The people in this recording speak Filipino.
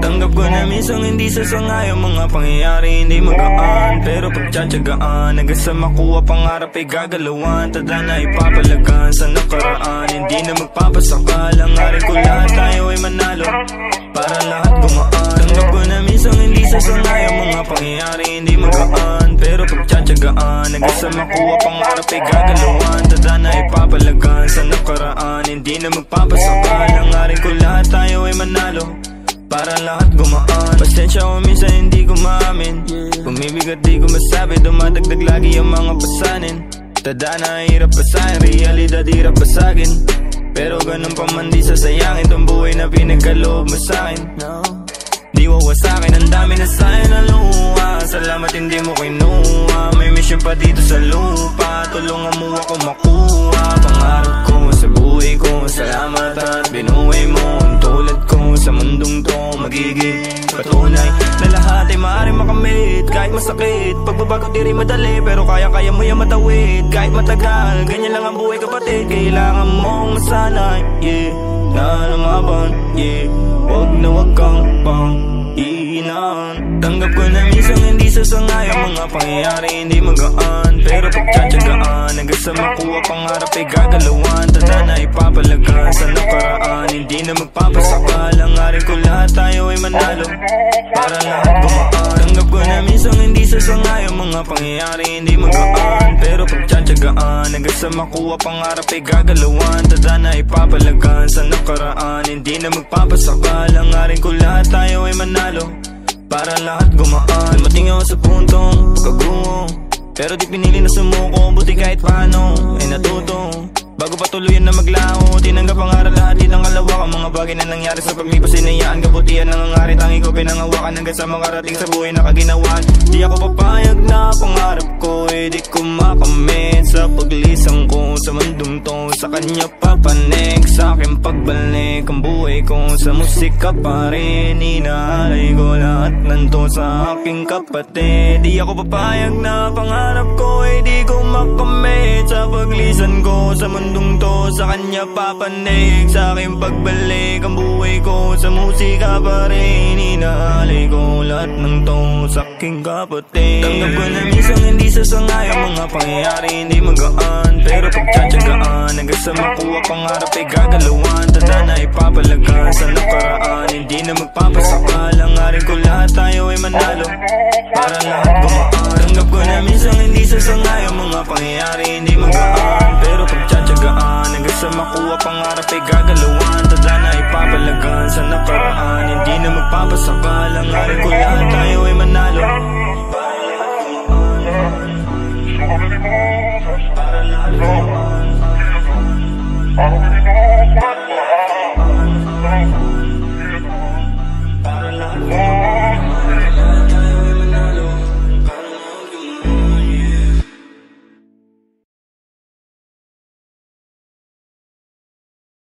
Tanggap ko na minsang hindi sasangayang mga pangyayari hindi magaan, pero pagtsatsagaan hanggang sa makuha pangarap ay gagalawan. Tada na ipapalagan sa nakaraan, hindi na magpapasakal. Hangarin ko lahat tayo ay manalo para lahat gumaan. Tanggap ko na minsang hindi sasangayang mga pangyayari hindi magaan, pero pagtsatsagaan hanggang sa makuha pangarap ay gagalawan. Tada na ipapalagan sa nakaraan, hindi na magpapasakal. Hangarin ko lahat tayo ay manalo para lahat gumaan. Pasensya ko minsan hindi ko maamin, bumibigat di ko masabi, dumadagdag lagi ang mga pasanin. Tada na hirap basahin, realidad hirap basagin, pero ganun pa man di sasayangin tong buhay na pinagkaloob mo sa'kin. Di wawasakin, ang dami na sa'yo na luha, salamat hindi mo kinuha. May mission pa dito sa lupa, tulungan mo ako makuha. Pangarap ko sa buhay ko, salamat at binuhay mo. Tulad ko sa mundong to, magiging patunay na lahat ay maaaring makamit. Kahit masakit, pagbabago di rin madali, pero kaya-kaya mo yung matawid. Kahit matagal, ganyan lang ang buhay kapatid. Kailangan mong masanay, na lumaban, wag na wag kang pang-iinaan. Tanggap ko na minsang hindi sasangayang mga pangyayari hindi magaan, pero pagtsatsagaan hanggang sa makuha pangarap ay gagalawan. Tada na ipapalagan sa nakaraan, hindi na magpapasakal. Hangarin ko lahat tayo ay manalo para lahat gumaan. Tanggap ko na minsang hindi sasangayang mga pangyayari hindi magaan, pero pagtsatsagaan hanggang sa makuha pangarap ay gagalawan. Tada na ipapalagan sa nakaraan, hindi na magpapasakal. Hangarin ko lahat tayo ay manalo para lahat gumaan. Dumating ako sa puntong pagkaguho, pero di pinili na sumuko. Buti kahit paano ay natuto, bago pa tuluyan na maglaho. Tinanggap ang aral lahat, di nang alawak ang mga bagay na nangyari sa paglipas. Inayaan kabutihan ng hangarin, tangi ko pinangawakan hanggang sa makarating sa buhay na kaginawan. Di ako papayag na pangarap ko di ko makamit. Sa paglisan ko sa mundong to, sa kanya papanig. Sa akin pagbalik ang buhay ko sa musika pa rin. Inaalay ko lahat nanto sa aking kapatid. Di ako papayag na pangarap ko di ko makamit. Sa paglisan ko sa mundong to, sa kanya papanig. Sa aking pagbalik ang buhay ko sa musika pa rin. Inaalay ko lahat ng to sa aking kapatid. Tanggap ko na minsang hindi sasangayang mga pangyayari hindi magaan, pero pagtsatsagaan hanggang sa makuha pangarap ay gagalawan. Tada na ipapalagan sa nakaraan, hindi na magpapasakal. Hangarin ko lahat tayo ay manalo para lahat gumaan. Tanggap ko na minsang hindi sasangayang mga pangyayari hindi magaan, pero pagtsatsagaan hanggang sa makuha pangarap ay gagalawan. Tada na ipapalagan sa nakaraan, hindi na magpapasakal. Hangarin ko lahat tayo ay manalo para lahat gumaan. Para lahat gumaan.